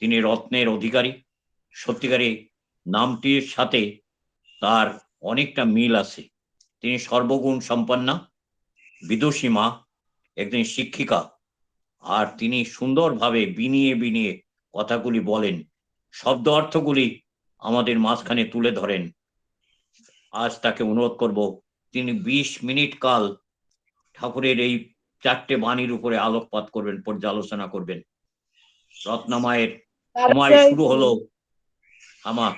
তিনি রত্নের অধিকারী। সত্যিকারী নামটির সাথে তার অনেকটা মিল আছে। তিনি সর্বগুণ সম্পন্না, বিদুষী মা, একজন শিক্ষিকা, আর তিনি সুন্দরভাবে বিনিয়ে বিনিয়ে কথাগুলি বলেন, শব্দ অর্থগুলি আমাদের মাঝখানে তুলে ধরেন। আজ তাকে অনুরোধ করব, তিনি 20 মিনিট কাল ঠাকুরের এই 4টে বাণীর উপরে আলোকপাত করবেন, পর্যালোচনা করবেন। রত্নামায়ের সময় শুরু হলো। আমা,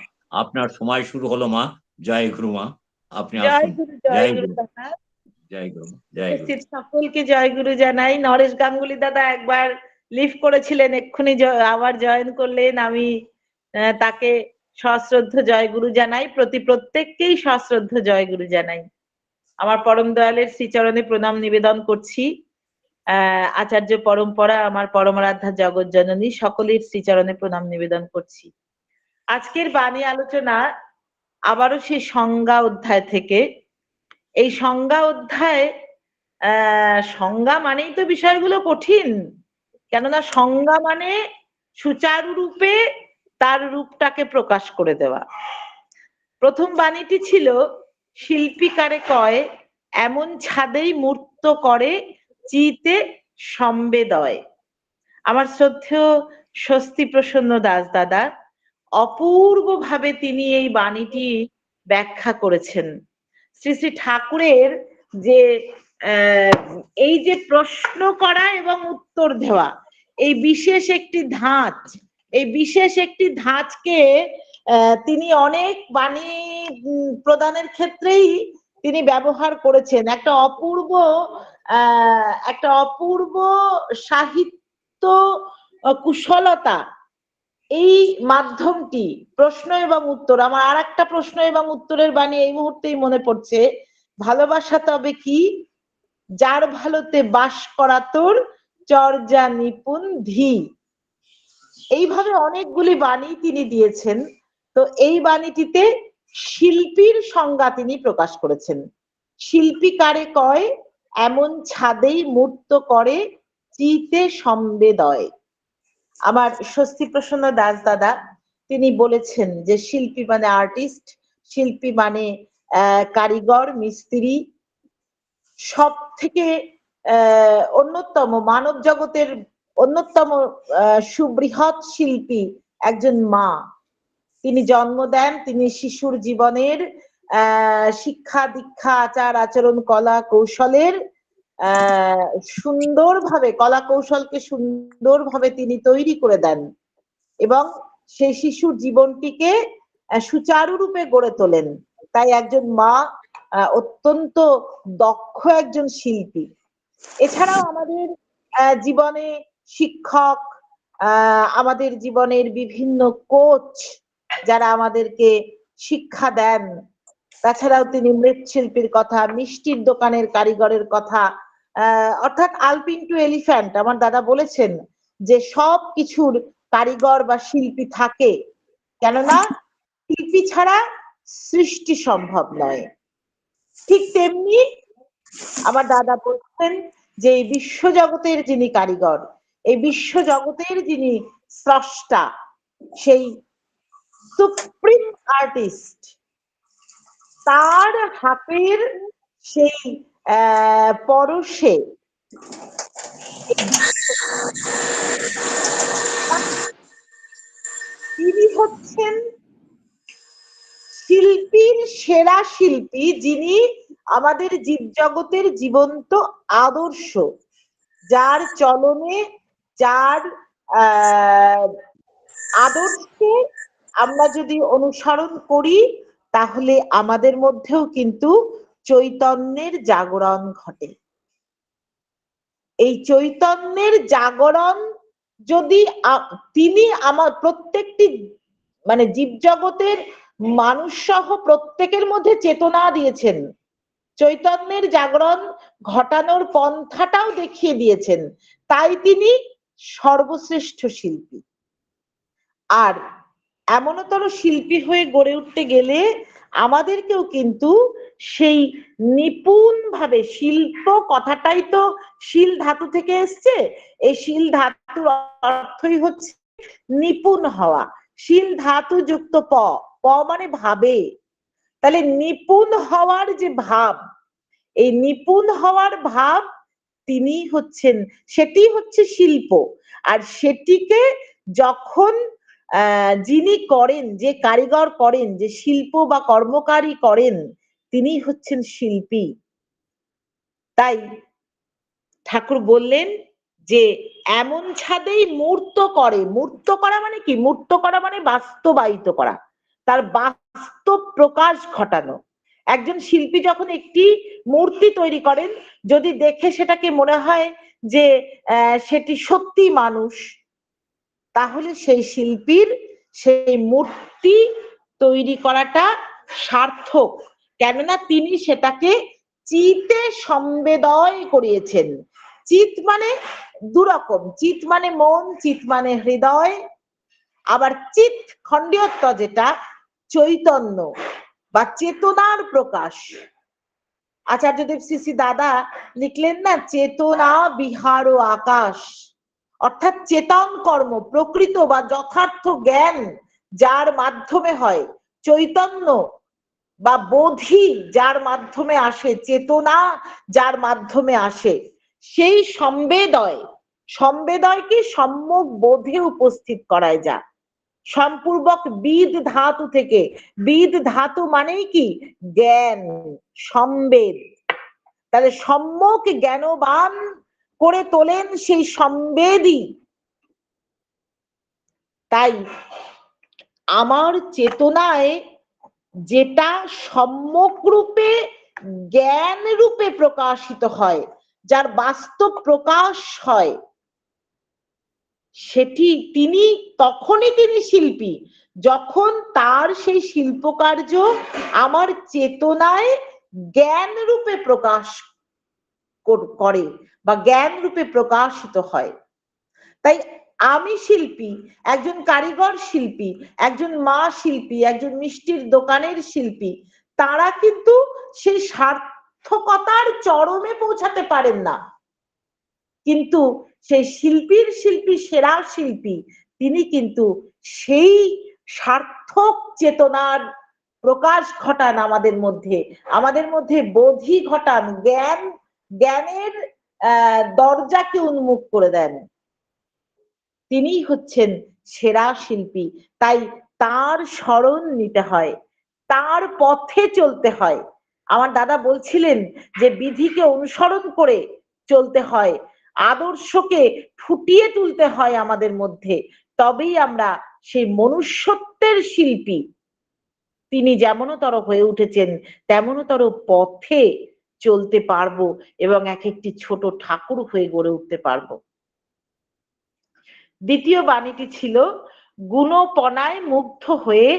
আপনার সময় শুরু হলো মা। জয় গুরু মা, আপনি আসুন। জয় গুরু, জয় গুরু, জয় গুরু। সকলকে জয় গুরু জানাই। নরেশ গাঙ্গুলি দাদা একবার লিভ করেছিলেন, এক্ষুনি আবার জয়েন করলেন। আমি তাকে সশ্রদ্ধ জয় গুরু জানাই, প্রত্যেককেই সশ্রদ্ধ জয় গুরু জানাই। আমার পরম দয়ালের শ্রীচরণে প্রণাম নিবেদন করছি। আচার্য পরম্পরা, আমার পরমারাধ্যা জগৎ জননী, সকলের শ্রীচরণে প্রণাম নিবেদন করছি। আজকের বাণী আলোচনা আবারও সেই সংজ্ঞা অধ্যায় থেকে। এই সংজ্ঞা অধ্যায়, সংজ্ঞা মানেই তো বিষয়গুলো কঠিন, কেননা সংজ্ঞা মানে সুচারু রূপে তার রূপটাকে প্রকাশ করে দেওয়া। প্রথম বাণীটি ছিল, শিল্পীকারে কয় এমন ছাদেই মূর্ত করে চিতে সম্বেদয়। আমার শ্রদ্ধেয় স্বস্তি প্রসন্ন দাস দাদা অপূর্ব ভাবে তিনি এই বাণীটি ব্যাখ্যা করেছেন। শ্রী শ্রী ঠাকুরের যে এই যে প্রশ্ন করা এবং উত্তর দেওয়া, এই বিশেষ একটি ধাঁচ, এই বিশেষ একটি ধাঁচকে তিনি অনেক বাণী প্রদানের ক্ষেত্রেই তিনি ব্যবহার করেছেন। একটা অপূর্ব সাহিত্য কুশলতা এই মাধ্যমটি, প্রশ্ন এবং উত্তর। আমার আর একটা প্রশ্ন এবং উত্তরের বাণী এই মুহূর্তেই মনে পড়ছে, ভালোবাসা তবে কি, যার ভালোতে বাস করা তোর চর্যা নিপুণ ধি। এইভাবে অনেকগুলি বাণী তিনি দিয়েছেন। তো এই বাণীটিতে শিল্পীর সংজ্ঞা তিনি প্রকাশ করেছেন। শিল্পী কারে কয় এমন ছাদেই মূর্ত করে চিতে সম্বেদয়। আমার স্বস্তি প্রসন্ন দাস দাদা তিনি বলেছেন যে শিল্পী মানে আর্টিস্ট, শিল্পী মানে কারিগর, মিস্ত্রি। সব থেকে অন্যতম, মানব জগতের অন্যতম সুবৃহৎ শিল্পী একজন মা। তিনি জন্ম দেন, তিনি শিশুর জীবনের শিক্ষা দীক্ষা, আচার আচরণ, কলা কৌশলের সুন্দরভাবে, কলা কৌশলকে সুন্দরভাবে তিনি তৈরি করে দেন এবং সেই শিশুর জীবনটিকে সুচারুরূপে গড়ে তোলেন। তাই একজন মা অত্যন্ত দক্ষ একজন শিল্পী। এছাড়াও আমাদের জীবনে শিক্ষক, আমাদের জীবনের বিভিন্ন কোচ যারা আমাদেরকে শিক্ষা দেন। তাছাড়াও তিনি মৃৎশিল্পীর কথা, মিষ্টির দোকানের কারিগরের কথা, অর্থাৎ আলপিন টু এলিফ্যান্ট। আমার দাদা বলেছেন যে সব কিছুর কারিগর বা শিল্পী থাকে, কেননা শিল্পী ছাড়া সৃষ্টি সম্ভব নয়। ঠিক তেমনি আমার দাদা বলছেন যে এই বিশ্বজগতের যিনি কারিগর, এই বিশ্বজগতের যিনি স্রষ্টা, সেই সুপ্রিম আর্টিস্ট, তার হাতের সেই পরশে তিনি হচ্ছেন শিল্পীর সেরা শিল্পী, যিনি আমাদের জীবজগতের জীবন্ত আদর্শ, যার চলনে, যার আদর্শে আমরা যদি অনুসরণ করি তাহলে আমাদের মধ্যেও কিন্তু চৈতন্যের জাগরণ ঘটে। এই চৈতন্যের জাগরণ যদি তিনি আমার প্রত্যেকটি মানে জীবজগতের মানুষ সহ প্রত্যেকের মধ্যে চেতনা দিয়েছেন, চৈতন্যের জাগরণ ঘটানোর পন্থাটাও দেখিয়ে দিয়েছেন, তাই তিনি সর্বশ্রেষ্ঠ শিল্পী। আর এমনতর শিল্পী হয়ে গড়ে উঠতে গেলে আমাদেরকেও কিন্তু সেই নিপুণ ভাবে, শিল্প কথাটাই তো শিল ধাতু থেকে এসছে, এই শিল ধাতুর অর্থই হচ্ছে নিপুণ হওয়া, শিল ধাতু যুক্ত প, প মানে ভাবে। তাহলে নিপুণ হওয়ার যে ভাব, এই নিপুণ হওয়ার ভাব তিনি হচ্ছেন, সেটি হচ্ছে শিল্প। আর সেটিকে যখন যিনি করেন, যে কারিগর করেন, যে শিল্প বা কর্মকারী করেন, তিনি হচ্ছেন শিল্পী। তাই ঠাকুর বললেন যে এমন ছাদেই মূর্ত করে। মূর্ত করা মানে কি? মূর্ত করা মানে বাস্তবায়িত করা, তার বাস্তব প্রকাশ ঘটানো। একজন শিল্পী যখন একটি মূর্তি তৈরি করেন, যদি দেখে সেটাকে মনে হয় যে সেটি সত্যি মানুষ, তাহলে সেই শিল্পীর সেই মূর্তি তৈরি করাটা সার্থক। কেননা তিনি সেটাকে চিতে সম্বেদয় করিয়েছেন। চিত মানে দুরকম, চিত মানে মন, চিত মানে হৃদয়, আবার চিত খণ্ডীয়ত্ব যেটা চৈতন্য বা চেতনার প্রকাশ। আচার্যদেব শ্রী দাদা লিখলেন না, চেতনা বিহার ও আকাশ, অর্থাৎ চেতন কর্ম, প্রকৃত বা যথার্থ জ্ঞান যার মাধ্যমে হয়, চৈতন্য বা বোধি যার মাধ্যমে আসে, চেতনা যার মাধ্যমে আসে, সেই সম্বেদয়, সম্বেদয়কে সম্যক বোধে উপস্থিত করায় যা। সম্পূর্বক বিদ ধাতু থেকে, বিদ ধাতু মানেই কি? জ্ঞান, সম্বেদ। তাহলে সম্যক জ্ঞানবান করে তোলেন সেই সম্বেদী। তাই আমার চেতনায় যেটা সম্যক রূপে জ্ঞান রূপে প্রকাশিত হয়, যার বাস্তব প্রকাশ হয়, সেটি তিনি, তখনই তিনি শিল্পী যখন তার সেই শিল্পকার্য আমার চেতনায় জ্ঞান রূপে প্রকাশ করে বা জ্ঞান রূপে প্রকাশিত হয়। তাই আমি শিল্পী, একজন কারিগর শিল্পী, একজন মা শিল্পী, একজন মিষ্টির দোকানের শিল্পী, তারা কিন্তু সেই সার্থকতার চরমে পৌঁছাতে পারেন না, কিন্তু সেই শিল্পীর শিল্পী, সেরা শিল্পী, তিনি কিন্তু সেই সার্থক চেতনার প্রকাশ ঘটান আমাদের মধ্যে, আমাদের মধ্যে বোধি ঘটান, জ্ঞান, জ্ঞানের দরজাকে উন্মুখ করে দেন। তিনিই হচ্ছেন সেরা শিল্পী। তাই তার শরণ নিতে হয়, তার পথে চলতে হয়। আমার দাদা বলছিলেন যে বিধিকে অনুসরণ করে চলতে হয়, আদর্শকে ফুটিয়ে তুলতে হয় আমাদের মধ্যে, তবেই আমরা সেই মনুষ্যত্বের শিল্পী, তিনি যেমনতর হয়ে উঠেছেন তেমনতর পথে চলতে পারবো এবং এক একটি ছোট ঠাকুর হয়ে গড়ে উঠতে পারবো। দ্বিতীয় বাণীটি ছিল, গুণপনায় মুগ্ধ হয়ে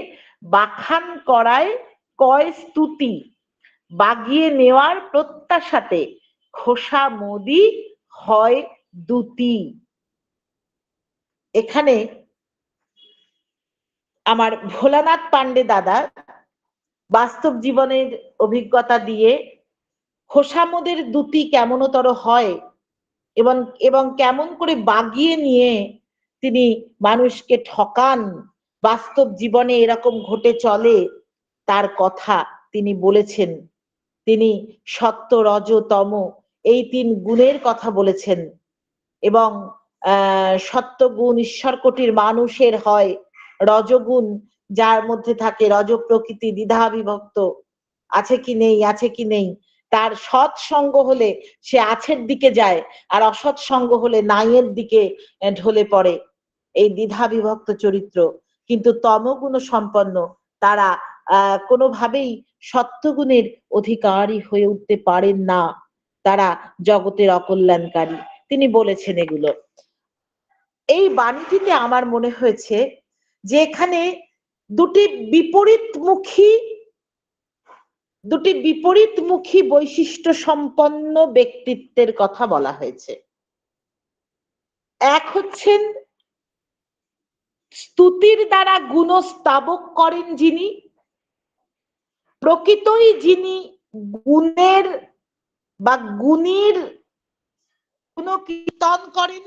বাখান করায় কয় স্তুতি, বাগিয়ে নেওয়ার প্রত্যাশাতে খোসা মোদি হয় দুতি। এখানে আমার ভোলানাথ পান্ডে দাদা বাস্তব জীবনের অভিজ্ঞতা দিয়ে খোসামোদের দুতি কেমনতর হয় এবং এবং কেমন করে বাগিয়ে নিয়ে তিনি মানুষকে ঠকান, বাস্তব জীবনে এরকম ঘটে চলে, তার কথা তিনি বলেছেন। তিনি সত্য, রজ, তম এই 3 গুণের কথা বলেছেন এবং সত্যগুণ ঈশ্বর কোটির মানুষের হয়, রজগুণ যার মধ্যে থাকে, রজ প্রকৃতি দ্বিধা বিভক্ত, আছে কি নেই, আছে কি নেই, তার সৎসঙ্গ হলে সে আছের দিকে যায়, আর অসৎ সঙ্গ হলে নাইয়ের দিকে ঢলে পড়ে, এই দ্বিধা বিভক্ত চরিত্র। কিন্তু তমগুণ সম্পন্ন তারা কোনোভাবেই সত্যগুণের অধিকারী হয়ে উঠতে পারেন না, তারা জগতের অকল্যাণকারী। তিনি বলেছেন এগুলো। এই বাণীটিতে আমার মনে হয়েছে যে এখানে দুটি বিপরীতমুখী বৈশিষ্ট্য সম্পন্ন ব্যক্তিত্বের কথা বলা হয়েছে। এক হচ্ছেন স্তুতির দ্বারা গুণস্তাবক করেন যিনি, প্রকৃতই যিনি গুণের বা গুণীর গুণকীর্তন করেন,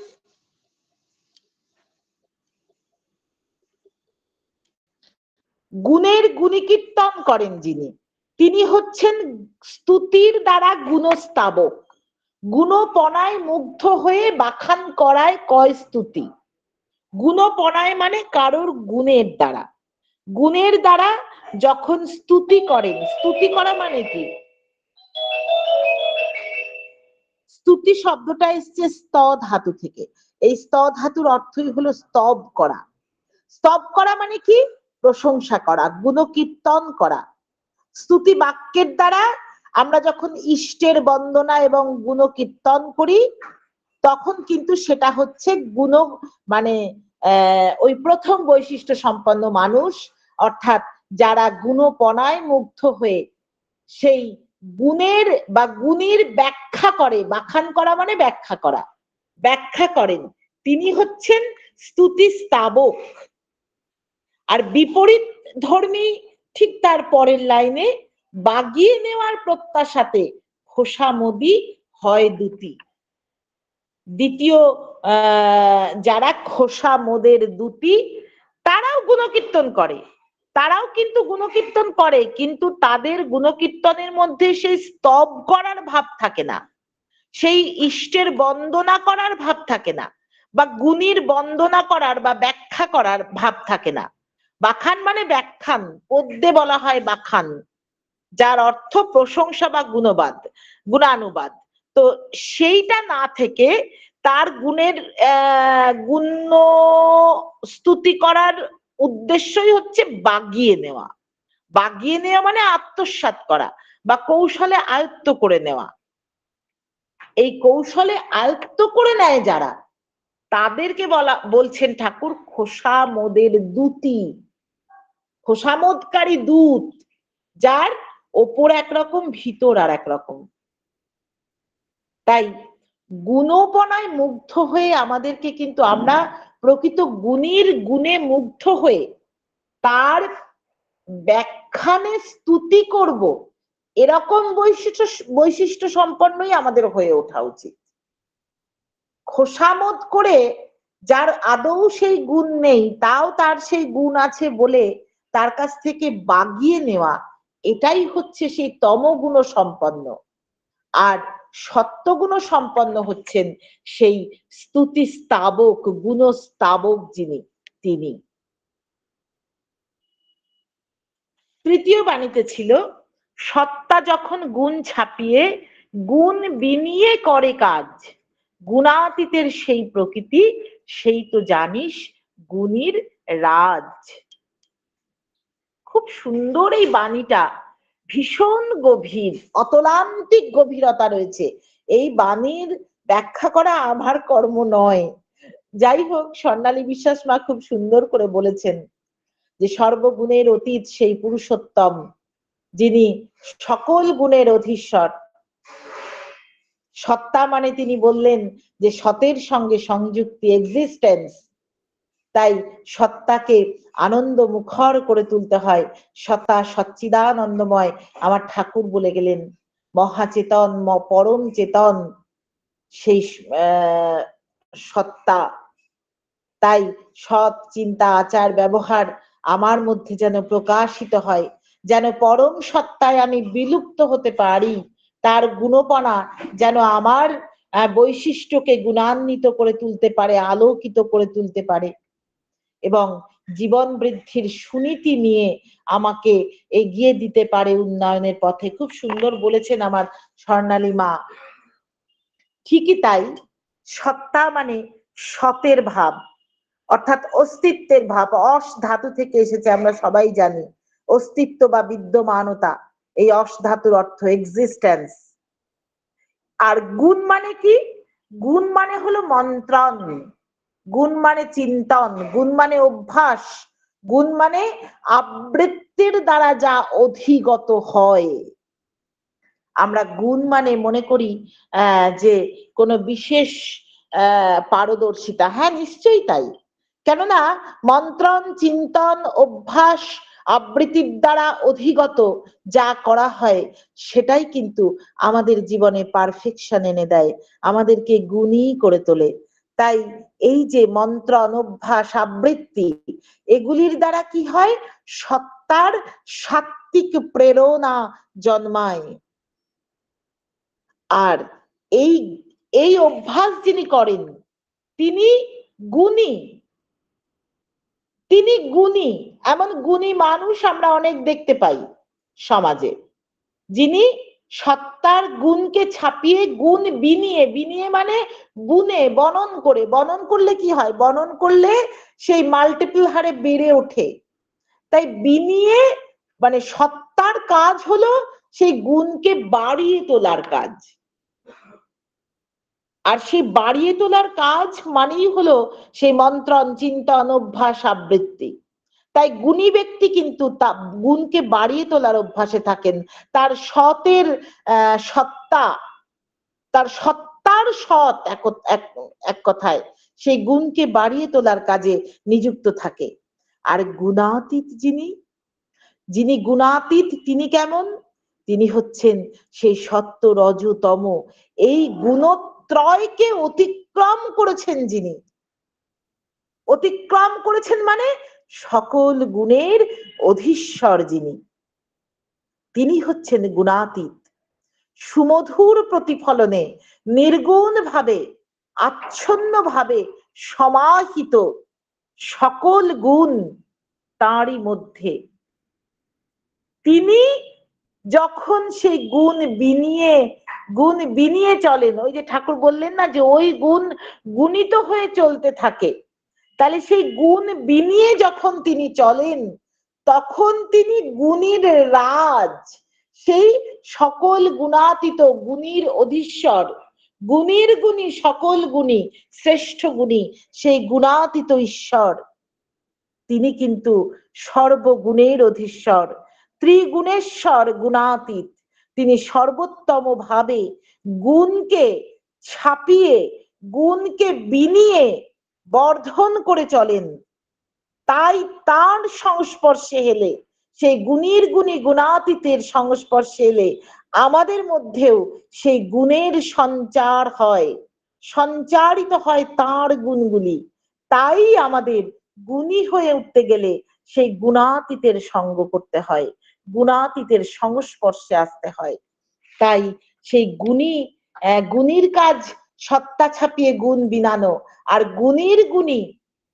গুণের গুণীকীর্তন করেন যিনি, তিনি হচ্ছেন স্তুতির দ্বারা গুণস্তাবক। গুণপনায় মুগ্ধ হয়ে বাখান করায় কয় স্তুতি। গুণপনায় মানে কারোর গুণের দ্বারা, গুণের দ্বারা যখন স্তুতি করেন, স্তুতি করা মানে কি? স্তুতি শব্দটা এসছে স্ত ধাতু থেকে। এই স্ত ধাতুর অর্থই হলো স্তব করা। স্তব করা মানে কি? প্রশংসা করা, গুণকীর্তন করা। স্তুতি বাক্যের দ্বারা আমরা যখন ইষ্টের বন্দনা এবং গুণকীর্তন করি, তখন কিন্তু সেটা হচ্ছে গুণ মানে ওই প্রথম বৈশিষ্ট্য সম্পন্ন মানুষ, অর্থাৎ যারা গুণপনায় মুগ্ধ হয়ে সেই গুণের বা গুণীর ব্যাখ্যা করে, বাখান করা মানে ব্যাখ্যা করা, ব্যাখ্যা করেন, তিনি হচ্ছেন স্তুতি স্তাবক। আর বিপরীত ধর্মী ঠিক তার পরের লাইনে, বাগিয়ে নেওয়ার প্রত্যাশাতে খোসামদি হয় দুটি। দ্বিতীয় যারা খোসামদের দুটি, তারাও গুণকীর্তন করে, তারাও কিন্তু গুণকীর্তন করে, কিন্তু তাদের গুণকীর্তনের মধ্যে সেই স্তব করার ভাব থাকে না, সেই ইষ্টের বন্দনা করার ভাব থাকে না, বা গুণীর বন্দনা করার বা ব্যাখ্যা করার ভাব থাকে না। বাখান মানে ব্যাখ্যান, পদ্যে বলা হয় বাখান, যার অর্থ প্রশংসা বা গুণবাদ, গুণানুবাদ। তো সেইটা না থেকে তার গুণের গুণ স্তুতি করার উদ্দেশ্যই হচ্ছে বাগিয়ে নেওয়া। বাগিয়ে নেওয়া মানে আত্মসাৎ করা বা কৌশলে আয়ত্ত করে নেওয়া। এই কৌশলে আয়ত্ত করে নেয় যারা, তাদেরকে বলছেন ঠাকুর খোসামদের দূতি। খোসামদকারী দূত, যার ওপর একরকম ভিতর আর একরকম। তাই গুণপনায় মুগ্ধ হয়ে আমাদেরকে কিন্তু আমরা প্রকৃত গুণীর গুণে মুগ্ধ হয়ে তার ব্যাখ্যানে স্তুতি করব, এরকম বৈশিষ্ট্য সম্পন্নই আমাদের হয়ে ওঠা উচিত। খোসামত করে যার আদৌ সেই গুণ নেই, তাও তার সেই গুণ আছে বলে তার কাছ থেকে বাগিয়ে নেওয়া, এটাই হচ্ছে সেই তমগুণ সম্পন্ন। আর সত্যগুণ সম্পন্ন হচ্ছেন সেই স্তুতি স্তাবক, গুণ স্তাবক যিনি, তিনি। তৃতীয় বাণীতে ছিল, সত্তা যখন গুণ ছাপিয়ে গুণ বিনিয়ে করে কাজ, গুণাতীতের সেই প্রকৃতি, সেই তো জানিস গুণীর রাজ। খুব সুন্দর এই বাণীটা, ভীষণ গভীর, অতলান্তিক গভীরতা রয়েছে। এই বাণীর ব্যাখ্যা করা আমার কর্ম নয়। যাই হোক, স্বর্ণালী বিশ্বাস মা খুব সুন্দর করে বলেছেন যে সর্বগুণের অতীত সেই পুরুষোত্তম, যিনি সকল গুণের অধীশ্বর। সত্তা মানে তিনি বললেন যে সতের সঙ্গে সংযুক্তি, এক্সিস্টেন্স। তাই সত্তাকে আনন্দ মুখর করে তুলতে হয়। সত্তা সচ্চিদানন্দময়, আমার ঠাকুর বলে গেলেন মহাচেতন, পরম চেতন সেই সত্তা। তাই সৎ চিন্তা, আচার, ব্যবহার আমার মধ্যে যেন প্রকাশিত হয়, যেন পরম সত্তায় আমি বিলুপ্ত হতে পারি, তার গুণপনা যেন আমার বৈশিষ্ট্যকে গুণান্বিত করে তুলতে পারে, আলোকিত করে তুলতে পারে, এবং জীবন বৃদ্ধির সুনীতি নিয়ে আমাকে এগিয়ে দিতে পারে উন্নয়নের পথে। খুব সুন্দর বলেছেন আমার স্বর্ণালী মা। ঠিকই তাই, সত্তা মানে সতের ভাব, অর্থাৎ অস্তিত্বের ভাব। অস ধাতু থেকে এসেছে, আমরা সবাই জানি। অস্তিত্ব বা বিদ্যমানতা, এই অস ধাতুর অর্থ এক্সিস্টেন্স। আর গুণ মানে কি? গুণ মানে হলো মন্ত্রণ, গুণ মানে চিন্তন, গুণ মানে অভ্যাস, গুণ মানে আবৃত্তির দ্বারা যা অধিগত হয়। আমরা গুণ মানে মনে করি যে কোনো বিশেষ পারদর্শিতা। হ্যাঁ, নিশ্চয়ই তাই। কেননা মন্ত্রণ, চিন্তন, অভ্যাস, আবৃত্তির দ্বারা অধিগত যা করা হয়, সেটাই কিন্তু আমাদের জীবনে পারফেকশন এনে দেয়, আমাদেরকে গুণী করে তোলে। তাই এই যে মন্ত্র, অনভ্যাস, আবৃত্তি, এগুলির দ্বারা কি হয়? সত্তার সাত্ত্বিক প্রেরণা জন্মায়। আর এই এই অভ্যাস যিনি করেন তিনি গুণী। তিনি গুণী। এমন গুণী মানুষ আমরা অনেক দেখতে পাই সমাজে, যিনি সত্তার গুণকে ছাপিয়ে গুণ বিনিয়ে, বিনিয়ে মানে গুণে বনন করে, বনন করলে কি হয়? বনন করলে সেই মাল্টিপল হারে বেড়ে ওঠে। তাই বিনিয়ে মানে সত্তার কাজ হলো সেই গুণকে বাড়িয়ে তোলার কাজ। আর সেই বাড়িয়ে তোলার কাজ মানেই হলো সেই মন্ত্রণ, চিন্তন, অভ্যাস, আবৃত্তি। তাই গুণী ব্যক্তি কিন্তু তা গুণকে বাড়িয়ে তোলার অভ্যাসে থাকেন। তার সতের সত্তা, তার সত্তার সৎ এক কথায় সেই গুণকে বাড়িয়ে তোলার কাজে নিযুক্ত থাকে। আর গুণাতীত যিনি, যিনি গুণাতীত তিনি কেমন? তিনি হচ্ছেন সেই সত্য, রজ, তম, এই গুণত্রয়কে অতিক্রম করেছেন যিনি। অতিক্রম করেছেন মানে সকল গুণের অধীশ্বর যিনি, তিনি হচ্ছেন গুণাতীত। সুমধুর প্রতিফলনে নির্গুণ ভাবে, আচ্ছন্ন ভাবে সমাহিত সকল গুণ তাঁরই মধ্যে। তিনি যখন সেই গুণ বিনিয়ে চলেন, ওই যে ঠাকুর বললেন না যে ওই গুণ গুণিত হয়ে চলতে থাকে, তাহলে সেই গুণ বিনিয়ে যখন তিনি চলেন তখন তিনি গুণীর রাজ, সেই সকল গুণাতীত গুণীর অধীশ্বর, গুণীর গুণী সকল গুণী শ্রেষ্ঠ গুণী সেই গুণাতীত ঈশ্বর, তিনি কিন্তু সর্বগুণের অধীশ্বর, ত্রিগুণেশ্বর, গুণাতীত। তিনি সর্বোত্তম ভাবে গুণকে ছাপিয়ে, গুণকে বিনিয়ে বর্ধন করে চলেন। তাই তার সংস্পর্শে এলে, সেই গুণীর গুণী গুণাতীতের সংস্পর্শে এলে আমাদের মধ্যেও সেই গুণের সঞ্চার হয়, সঞ্চারিত হয় তার গুণগুলি। তাই আমাদের গুণী হয়ে উঠতে গেলে সেই গুণাতীতের সঙ্গ করতে হয়, গুণাতীতের সংস্পর্শে আসতে হয়। তাই সেই গুণীর কাজ সত্তা ছাপিয়ে গুণ বিনানো, আর গুণীর গুণী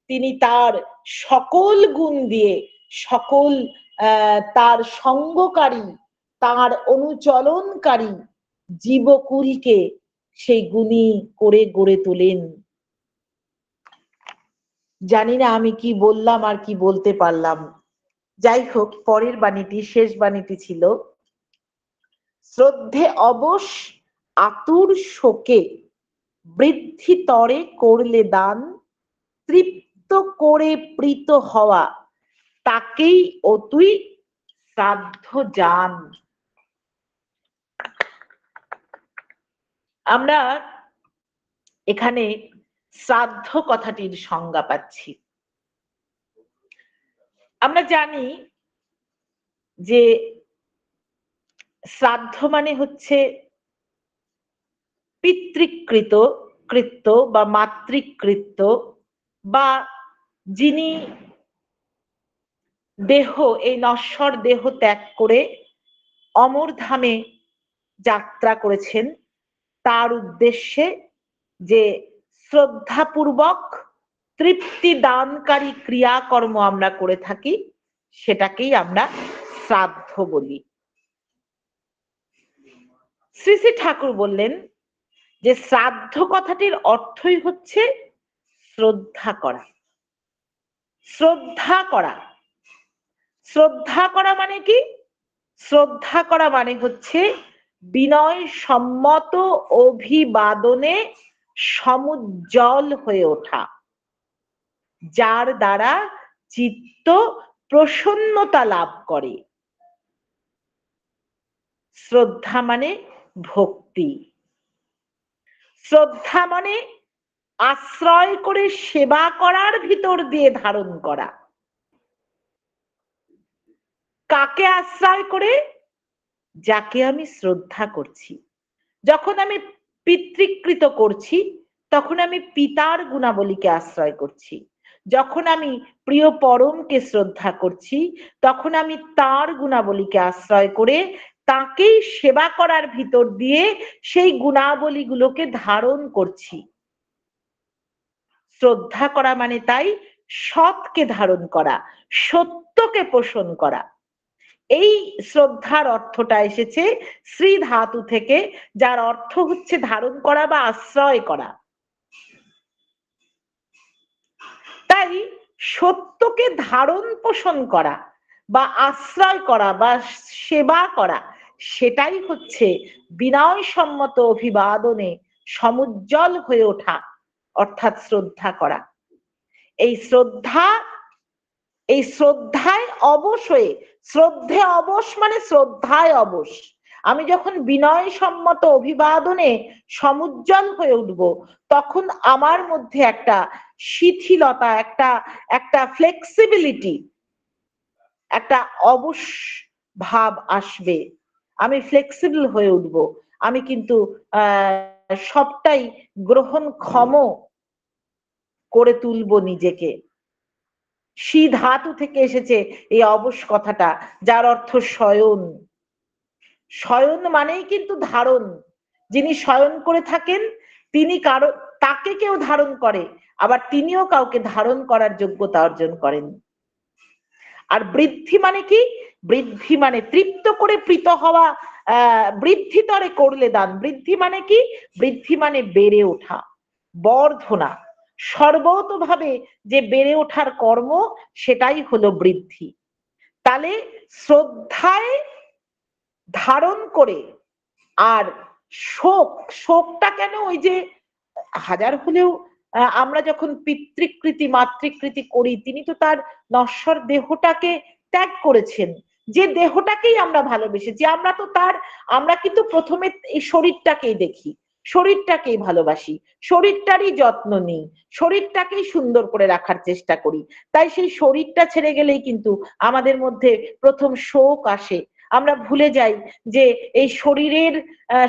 তিনি তার সকল গুণ দিয়ে, সকল তার সঙ্গকারী, তার অনুচলনকারী জীবকুলকে সেই গুণী করে গড়ে তোলেন। জানি না আমি কি বললাম আর কি বলতে পারলাম। যাই হোক, পরের বাণীটি, শেষ বাণীটি ছিল, শ্রদ্ধে অবশ আতুর শোকে বৃদ্ধি তরে করলে দান, তৃপ্ত করে প্রীত হওয়া তাকেই ও তুই শ্রাদ্ধ জান। আমরা এখানে শ্রাদ্ধ কথাটির সংজ্ঞা পাচ্ছি। আমরা জানি যে শ্রাদ্ধ মানে হচ্ছে পিতৃকৃত কৃত্য বা মাতৃকৃত্য, বা যিনি দেহ, এই নশ্বর দেহ ত্যাগ করে অমর ধামে যাত্রা করেছেন, তার উদ্দেশ্যে যে শ্রদ্ধাপূর্বক তৃপ্তি দানকারী ক্রিয়াকর্ম আমরা করে থাকি সেটাকেই আমরা শ্রাদ্ধ বলি। শ্রী শ্রী ঠাকুর বললেন যে শ্রাদ্ধ কথাটির অর্থই হচ্ছে শ্রদ্ধা করা। শ্রদ্ধা করা, শ্রদ্ধা করা মানে কি? শ্রদ্ধা করা মানে হচ্ছে বিনয় সম্মত অভিবাদনে সমুজ্জ্বল হয়ে ওঠা, যার দ্বারা চিত্ত প্রসন্নতা লাভ করে। শ্রদ্ধা মানে ভক্তি, শ্রদ্ধা মানে আশ্রয় করে সেবা করার ভিতর দিয়ে ধারণ করা। কাকে আশ্রয় করে? যাকে আমি শ্রদ্ধা করছি। যখন আমি পিতৃকৃত করছি তখন আমি পিতার গুণাবলীকে আশ্রয় করছি। যখন আমি প্রিয় পরমকে শ্রদ্ধা করছি, তখন আমি তার গুণাবলীকে আশ্রয় করে তাকেই সেবা করার ভিতর দিয়ে সেই গুণাবলীগুলোকে ধারণ করছি। শ্রদ্ধা করা মানে তাই সৎকে ধারণ করা, সত্যকে পোষণ করা। এই শ্রদ্ধার অর্থটা এসেছে শ্রী ধাতু থেকে, যার অর্থ হচ্ছে ধারণ করা বা আশ্রয় করা। তাই সত্যকে ধারণ পোষণ করা বা আশ্রয় করা বা সেবা করা, সেটাই হচ্ছে বিনয়সম্মত অভিবাদনে সমুজ্জ্বল হয়ে ওঠা, অর্থাৎ শ্রদ্ধা করা। এই শ্রদ্ধায় অবশ হয়ে, শ্রদ্ধে অবশ মানে শ্রদ্ধায় অবশ। আমি যখন বিনয়সম্মত অভিবাদনে সমুজ্জ্বল হয়ে উঠব, তখন আমার মধ্যে একটা শিথিলতা, একটা ফ্লেক্সিবিলিটি, একটা অবশ ভাব আসবে। আমি ফ্লেক্সিবল হয়ে উঠব। আমি কিন্তু সবটাই গ্রহণক্ষম করে তুলবো নিজেকে। শি ধাতু থেকে এসেছে এই অবশ কথাটা, যার অর্থ শয়ন। শয়ন মানেই কিন্তু ধারণ। যিনি শয়ন করে থাকেন, তিনি তাকে কেউ ধারণ করে, আবার তিনিও কাউকে ধারণ করার যোগ্যতা অর্জন করেন। আর বৃদ্ধি মানে কি? বৃদ্ধি মানে তৃপ্ত করে প্রীত হওয়া, বৃদ্ধিতরে করলে দান। বৃদ্ধি মানে কি? বৃদ্ধি মানে বেড়ে ওঠা, বর্ধনা, সর্বতোভাবে যে বেড়ে ওঠার কর্ম, সেটাই হলো বৃদ্ধি। তাহলে শ্রদ্ধায় ধারণ করে, আর শোকটা কেন? ওই যে হাজার হলেও আমরা যখন পিতৃকৃতি মাতৃকৃতি করি, তিনি তো তার নশ্বর দেহটাকে ত্যাগ করেছেন, যে দেহটাকেই আমরা ভালোবেসেছি। আমরা কিন্তু প্রথমে এই শরীরটাকেই দেখি, শরীরটাকেই ভালোবাসি, শরীরটারই যত্ন নিই, শরীরটাকেই সুন্দর করে রাখার চেষ্টা করি। তাই সেই শরীরটা ছেড়ে গেলেই কিন্তু আমাদের মধ্যে প্রথম শোক আসে। আমরা ভুলে যাই যে এই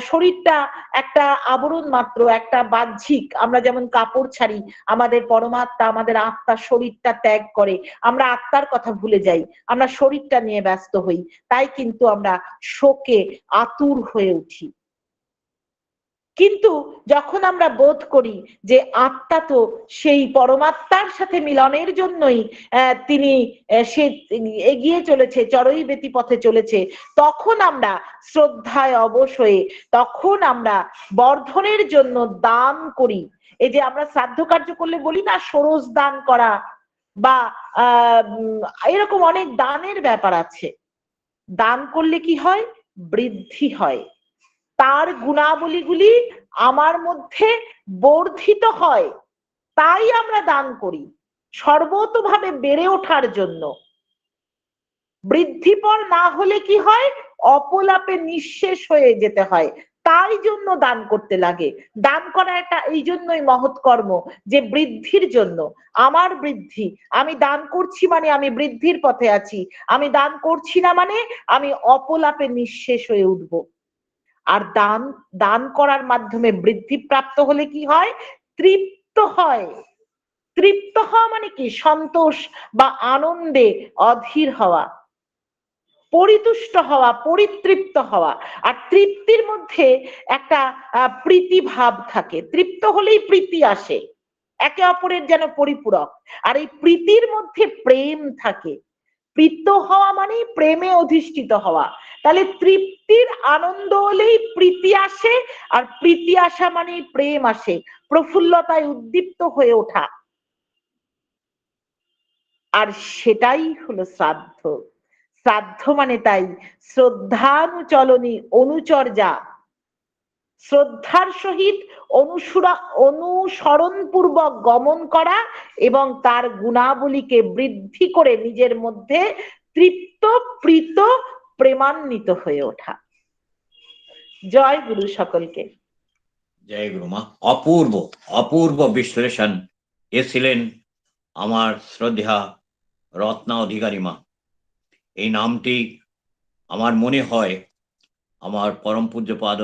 শরীরটা একটা আবরণ মাত্র, একটা বাহ্যিক। আমরা যেমন কাপড় ছাড়ি, আমাদের পরমাত্মা, আমাদের আত্মা শরীরটা ত্যাগ করে, আমরা আত্মার কথা ভুলে যাই, আমরা শরীরটা নিয়ে ব্যস্ত হই। তাই কিন্তু আমরা শোকে আতুর হয়ে উঠি। কিন্তু যখন আমরা বোধ করি যে আত্মা তো সেই পরমাত্মার সাথে মিলনের জন্যই তিনি সে এগিয়ে চলেছে, চরই বেতি পথে চলেছে, তখন আমরা শ্রদ্ধায় অবশ হয়ে, তখন আমরা বর্ধনের জন্য দান করি। এই যে আমরা শ্রাদ্ধ কার্য করলে বলি না, ষোড়শ দান করা বা এরকম অনেক দানের ব্যাপার আছে। দান করলে কি হয়? বৃদ্ধি হয়, তার গুণাবলীগুলি আমার মধ্যে বর্ধিত হয়। তাই আমরা দান করি, সর্বতোভাবে বেড়ে ওঠার জন্য। বৃদ্ধিপর না হলে কি হয়? অপলাপে নিঃশেষ হয়ে যেতে হয়। তাই জন্য দান করতে লাগে। দান করা একটা এই জন্যই মহৎ কর্ম, যে বৃদ্ধির জন্য। আমার বৃদ্ধি, আমি দান করছি মানে আমি বৃদ্ধির পথে আছি। আমি দান করছি না মানে আমি অপলাপে নিঃশেষ হয়ে উঠবো। আর দান করার মাধ্যমে বৃদ্ধি প্রাপ্ত হলে কি হয়? তৃপ্ত হয়। তৃপ্ত হওয়া মানে কি? সন্তোষ বা আনন্দে অধীর হওয়া, পরিতুষ্ট হওয়া, পরিতৃপ্ত হওয়া। আর তৃপ্তির মধ্যে একটা প্রীতি ভাব থাকে। তৃপ্ত হলেই প্রীতি আসে, একে অপরের যেন পরিপূরক। আর এই প্রীতির মধ্যে প্রেম থাকে। প্রীত হওয়া মানে প্রেমে অধিষ্ঠিত হওয়া। তাহলে তৃপ্তির আনন্দ হলেই প্রীতি আসে, আর প্রীতি আসা মানে প্রেম আসে, প্রফুল্লতায় উদ্দীপ্ত হয়ে ওঠা। আর সেটাই হলো শ্রাদ্ধ। শ্রাদ্ধ মানে তাই শ্রদ্ধানুচলনী, অনুচর্যা, শ্রদ্ধার সহিত অনুসরণ পূর্বক গমন করা এবং তার গুণাবলীকে বৃদ্ধি করে নিজের মধ্যে তৃপ্ত, প্রীত, প্রেমান্বিত হয়ে ওঠা। জয় গুরু সকলকে। জয় গুরু মা। অপূর্ব অপূর্ব বিশ্লেষণ। এ ছিলেন আমার শ্রদ্ধা রত্না অধিকারী মা। এই নামটি আমার মনে হয় আমার পরম পূজ্যপাদ